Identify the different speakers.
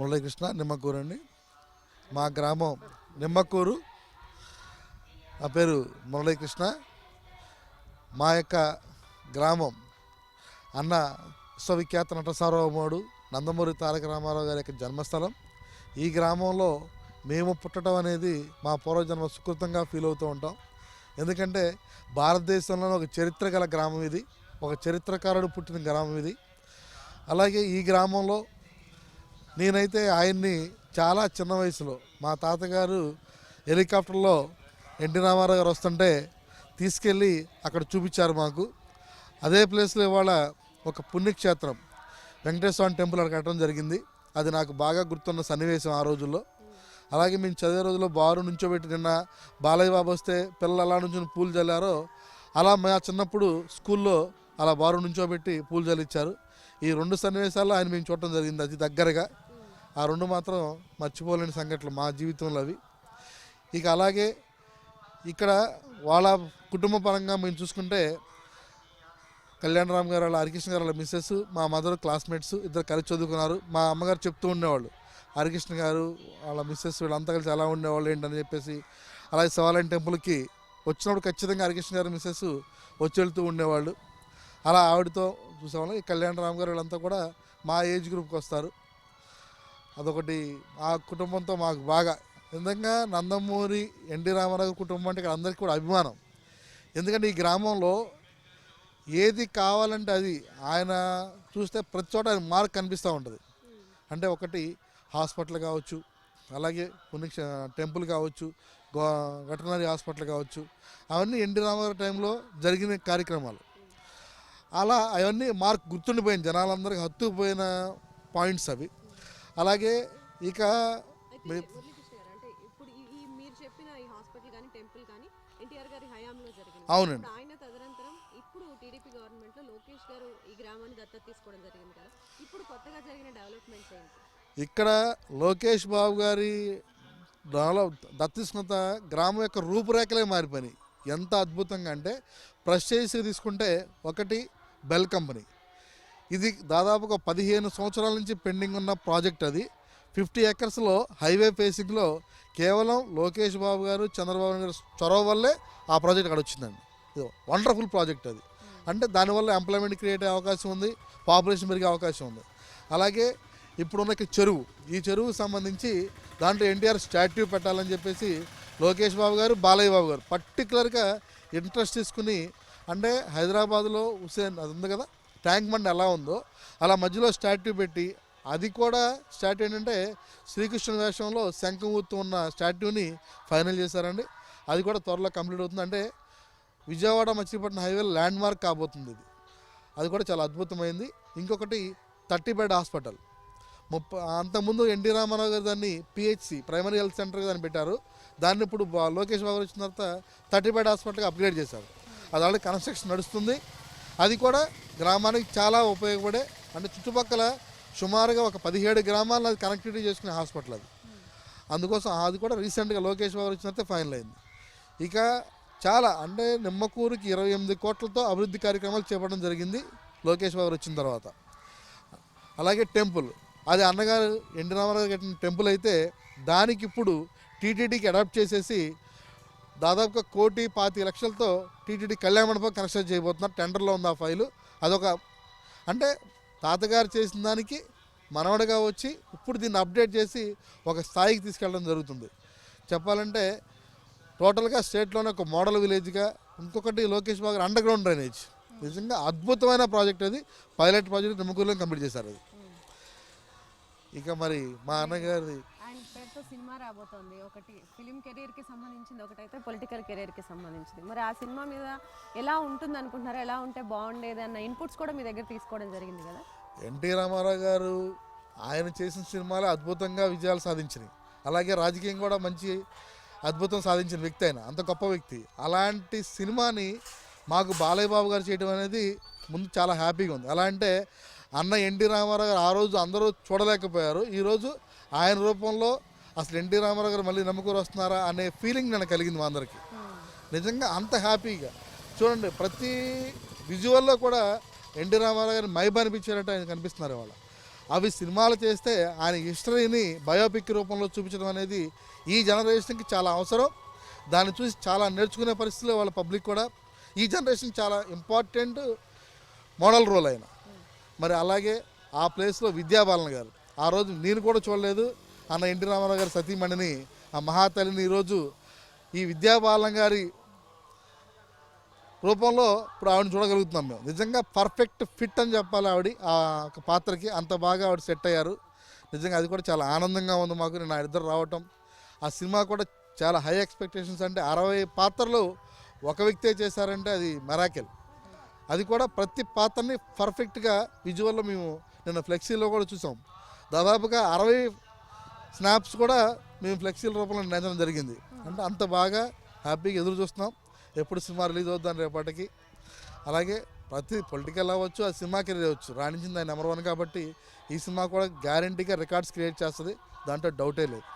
Speaker 1: మురళీకృష్ణ నిమ్మకూరు అండి. మా గ్రామం నిమ్మకూరు. నా పేరు మురళీకృష్ణ. మా యొక్క గ్రామం అన్న విశ్వవిఖ్యాత నట సార్వభౌముడు నందమూరి తారక రామారావు గారి యొక్క జన్మస్థలం. ఈ గ్రామంలో మేము పుట్టడం అనేది మా పూర్వజన్మ సుకృతంగా ఫీల్ అవుతూ ఉంటాం. ఎందుకంటే భారతదేశంలోనే ఒక చరిత్ర గల గ్రామం ఇది, ఒక చరిత్రకారుడు పుట్టిన గ్రామం ఇది. అలాగే ఈ గ్రామంలో నేనైతే ఆయన్ని చాలా చిన్న వయసులో మా తాతగారు హెలికాప్టర్లో ఎన్టీ రామారావు గారు వస్తుంటే తీసుకెళ్ళి అక్కడ చూపించారు మాకు. అదే ప్లేస్లో ఇవాళ ఒక పుణ్యక్షేత్రం వెంకటేశ్వర టెంపుల్ అక్కడ కట్టడం జరిగింది. అది నాకు బాగా గుర్తున్న సన్నివేశం ఆ రోజుల్లో. అలాగే మేము చదివే రోజుల్లో బారు నుంచోబెట్టి నిన్న బాలయ్య బాబు వస్తే పిల్లలు అలా నుంచి పూలు చల్లారో అలా మా చిన్నప్పుడు స్కూల్లో అలా బారు నుంచోబెట్టి పూలు చల్లించారు. ఈ రెండు సన్నివేశాల్లో ఆయన మేము చూడటం జరిగింది అతి దగ్గరగా. ఆ రెండు మాత్రం మర్చిపోలేని సంఘటనలు మా జీవితంలో అవి. ఇక అలాగే ఇక్కడ వాళ్ళ కుటుంబ పరంగా మేము చూసుకుంటే కళ్యాణరామ్ గారు వాళ్ళ హరికృష్ణ గారు వాళ్ళ మిస్సెస్ మా మదర్ క్లాస్మేట్స్ ఇద్దరు కలిసి చదువుకున్నారు. మా అమ్మగారు చెప్తూ ఉండేవాళ్ళు హరికృష్ణ గారు వాళ్ళ మిస్సెస్ వీళ్ళంతా కలిసి ఎలా ఉండేవాళ్ళు ఏంటని చెప్పేసి. అలాగే శివాలయం టెంపుల్కి వచ్చినప్పుడు ఖచ్చితంగా హరికృష్ణ గారు మిస్సెస్ వచ్చి వెళ్తూ ఉండేవాళ్ళు. అలా ఆవిడతో చూసేవాళ్ళం. ఈ కళ్యాణరామ్ గారు వీళ్ళంతా కూడా మా ఏజ్ గ్రూప్కి వస్తారు. అదొకటి ఆ కుటుంబంతో మాకు బాగా నిజంగా నందమూరి ఎన్టీ రామారావు కుటుంబం అంటే ఇక్కడ అందరికీ కూడా అభిమానం. ఎందుకంటే ఈ గ్రామంలో ఏది కావాలంటే అది ఆయన చూస్తే ప్రతి చోట ఆయన మార్క్ కనిపిస్తూ ఉంటుంది. అంటే ఒకటి హాస్పిటల్ కావచ్చు, అలాగే టెంపుల్ కావచ్చు, వెటర్నరీ హాస్పిటల్ కావచ్చు, అవన్నీ ఎన్టీ రామారావు టైంలో జరిగిన కార్యక్రమాలు. అలా అవన్నీ మార్క్ గుర్తుండిపోయిన జనాలందరికీ హత్తుకుపోయిన పాయింట్స్ అవి. అలాగే ఇక అవునండి. ఇక్కడ లోకేష్ బాబు గారి దత్తీసుకున్న గ్రామం యొక్క రూపురేఖలే మారిపోయినాయి. ఎంత అద్భుతంగా అంటే ప్రెస్టేజ్ తీసుకుంటే ఒకటి బెల్ కంపెనీ. ఇది దాదాపుగా 15 సంవత్సరాల నుంచి పెండింగ్ ఉన్న ప్రాజెక్ట్. అది 50 ఎకర్స్లో హైవే ఫేసింగ్లో కేవలం లోకేష్ బాబు గారు చంద్రబాబు గారు చొరవ వల్లే ఆ ప్రాజెక్ట్ అక్కడ వచ్చిందండి. ఇది వండర్ఫుల్ ప్రాజెక్ట్ అది. అంటే దానివల్ల ఎంప్లాయ్మెంట్ క్రియేట్ అయ్యే అవకాశం ఉంది, పాపులేషన్ పెరిగే అవకాశం ఉంది. అలాగే ఇప్పుడున్న చెరువు, ఈ చెరువుకు సంబంధించి దాంట్లో ఎన్టీఆర్ స్టాట్యూ పెట్టాలని చెప్పేసి లోకేష్ బాబు గారు బాలయ్య బాబు గారు పర్టికులర్గా ఇంట్రెస్ట్ తీసుకుని, అంటే హైదరాబాద్లో హుసేన్ అది ఉంది కదా ట్యాంక్ బండ్ ఎలా ఉందో అలా మధ్యలో స్టాట్యూ పెట్టి, అది కూడా స్టాట్యూ ఏంటంటే శ్రీకృష్ణుని వేషంలో శంఖం ఊత్తు ఉన్న స్టాట్యూని ఫైనల్ చేశారండి. అది కూడా త్వరలో కంప్లీట్ అవుతుంది. అంటే Vijayawada Machilipatnam highway land mark కాబోతుంది ఇది. అది కూడా చాలా అద్భుతమైంది. ఇంకొకటి 30 బెడ్ హాస్పిటల్. అంతకుముందు ఎన్టీ రామారావు గారు దాన్ని పిహెచ్సి ప్రైమరీ హెల్త్ సెంటర్గా దాన్ని పెట్టారు. దాన్ని ఇప్పుడు లోకేష్ బాబు వచ్చిన తర్వాత 30 బెడ్ హాస్పిటల్గా అప్గ్రేడ్ చేశారు. అది ఆల్రెడీ కన్స్ట్రక్షన్ నడుస్తుంది. అది కూడా గ్రామానికి చాలా ఉపయోగపడే, అంటే చుట్టుపక్కల సుమారుగా ఒక 17 గ్రామాలను అది కనెక్టివిటీ చేసుకునే హాస్పిటల్ అది. అందుకోసం అది కూడా రీసెంట్గా లోకేష్ బాబు వచ్చిన తర్వాత ఫైనల్ అయింది. ఇక చాలా అంటే నిమ్మకూరుకి 28 కోట్లతో అభివృద్ధి కార్యక్రమాలు చేపట్టడం జరిగింది లోకేష్ బాబు వచ్చిన తర్వాత. అలాగే టెంపుల్, అది అన్నగారు ఎన్టీ రామారావు కట్టిన టెంపుల్ అయితే దానికి ఇప్పుడు టీటీడీకి అడాప్ట్ చేసేసి దాదాపుగా 1,25,00,000తో టీటీడీ కళ్యాణ మండపం కన్స్ట్రక్ట్ చేయబోతున్నారు. టెండర్లో ఉంది ఆ ఫైలు. అదొక అంటే తాతగారు చేసిన దానికి మనవడగా వచ్చి ఇప్పుడు దీన్ని అప్డేట్ చేసి ఒక స్థాయికి తీసుకెళ్ళడం జరుగుతుంది. చెప్పాలంటే టోటల్గా స్టేట్లోనే ఒక మోడల్ విలేజ్గా. ఇంకొకటి Lokesh Babu under ground drainage, నిజంగా అద్భుతమైన ప్రాజెక్ట్. అది పైలట్ ప్రాజెక్ట్ నిమ్మకూరులో కంప్లీట్ చేశారు అది. ఇక మరి మా అన్నగారి
Speaker 2: ఆయన పేరుతో సినిమా రాబోతోంది. ఒకటి ఫిలిం కెరీర్కి సంబంధించింది, ఒకటైతే పొలిటికల్ కెరీర్కి సంబంధించింది. మరి ఆ సినిమా మీద ఎలా ఉంటుంది అనుకుంటున్నారా? ఎలా ఉంటే బాగుండేది అన్న ఇన్పుట్స్ కూడా మీ దగ్గర తీసుకోవడం జరిగింది కదా.
Speaker 1: ఎన్టీ రామారావు గారు ఆయన చేసిన సినిమాలు అద్భుతంగా విజయాలు సాధించినాయి. అలాగే రాజకీయం కూడా మంచి అద్భుతం సాధించిన వ్యక్తి ఆయన, అంత గొప్ప వ్యక్తి. అలాంటి సినిమాని మాకు బాలయ్య బాబు గారు చేయడం అనేది ముందు చాలా హ్యాపీగా ఉంది. అలా అంటే అన్న ఎన్టీ రామారావు గారు ఆ రోజు అందరూ చూడలేకపోయారు. ఈరోజు ఆయన రూపంలో అసలు ఎన్టీ రామారావు గారు మళ్ళీ నమ్మకూరు వస్తున్నారా అనే ఫీలింగ్ నాకు కలిగింది మా అందరికీ. నిజంగా అంత హ్యాపీగా చూడండి, ప్రతి విజువల్లో కూడా ఎన్టీ రామారావు గారిని మైబ్ అనిపించేటట్టు ఆయన కనిపిస్తున్నారు. వాళ్ళ అవి సినిమాలు చేస్తే ఆయన హిస్టరీని బయోపిక్ రూపంలో చూపించడం అనేది ఈ జనరేషన్కి చాలా అవసరం. దాన్ని చూసి చాలా నేర్చుకునే పరిస్థితిలో వాళ్ళ పబ్లిక్ కూడా ఈ జనరేషన్ చాలా ఇంపార్టెంట్ మోడల్ రోల్ అయిన. మరి అలాగే ఆ ప్లేస్లో విద్యాబాలన్ గారు, ఆ రోజు నేను కూడా చూడలేదు, అన్న ఎన్టీ రామారావు గారి సతీమణిని, ఆ మహాతల్లిని ఈరోజు ఈ విద్యాబాలన్ గారి రూపంలో ఇప్పుడు ఆవిడని చూడగలుగుతున్నాం మేము. నిజంగా పర్ఫెక్ట్ ఫిట్ అని చెప్పాలి ఆవిడ ఆ పాత్రకి, అంత బాగా ఆవిడ సెట్ అయ్యారు. నిజంగా అది కూడా చాలా ఆనందంగా ఉంది మాకు. నేను ఆ ఇద్దరు రావటం, ఆ సినిమా కూడా చాలా హై ఎక్స్పెక్టేషన్స్. అంటే 60 పాత్రలు ఒక వ్యక్తే చేశారంటే అది మెరాకిల్. అది కూడా ప్రతి పాత్రని పర్ఫెక్ట్గా విజువల్లో మేము నిన్న ఫ్లెక్సీలో కూడా చూసాం. దాదాపుగా 60 స్నాప్స్ కూడా మేము ఫ్లెక్సీల రూపంలో నేర్చడం జరిగింది. అంటే అంత బాగా హ్యాపీగా ఎదురు చూస్తున్నాం ఎప్పుడు సినిమా రిలీజ్ అవుద్దాం రేపటికి. అలాగే ప్రతి పొలిటికల్ అవ్వచ్చు, ఆ సినిమా కెరీర్ అవ్వచ్చు, రాణించింది ఆయన నెంబర్ 1 కాబట్టి ఈ సినిమా కూడా గ్యారంటీగా రికార్డ్స్ క్రియేట్ చేస్తుంది, దాంట్లో డౌటే లేదు.